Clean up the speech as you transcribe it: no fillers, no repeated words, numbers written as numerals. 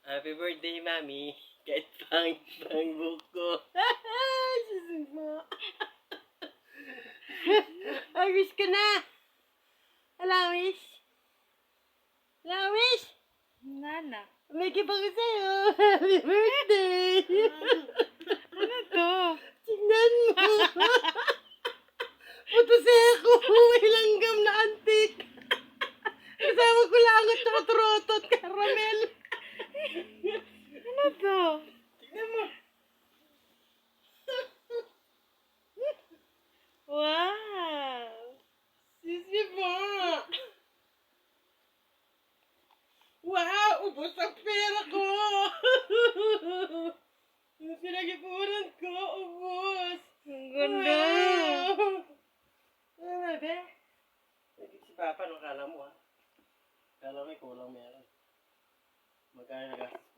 Happy birthday, Mami. Kahit pang buko. Susuma. Ay, wish ka na. Ala, wish. Ala, wish. Nana. May kibang sa'yo. Happy birthday. Ano to? Tingnan mo. Puto seko. May langgam na antik. Kasama ko lang at saka turotot, caramel. Ano to? Tingnan mo. Wow! Sisi mo. Wow! Ubus ang pera ko. Yung pinag-ipunan ko, ubus. Ang ganda! Wow! Ano be? Nagig si Papa, nung kala mo ha? Kala mo may kulang meron. Magkano nagastos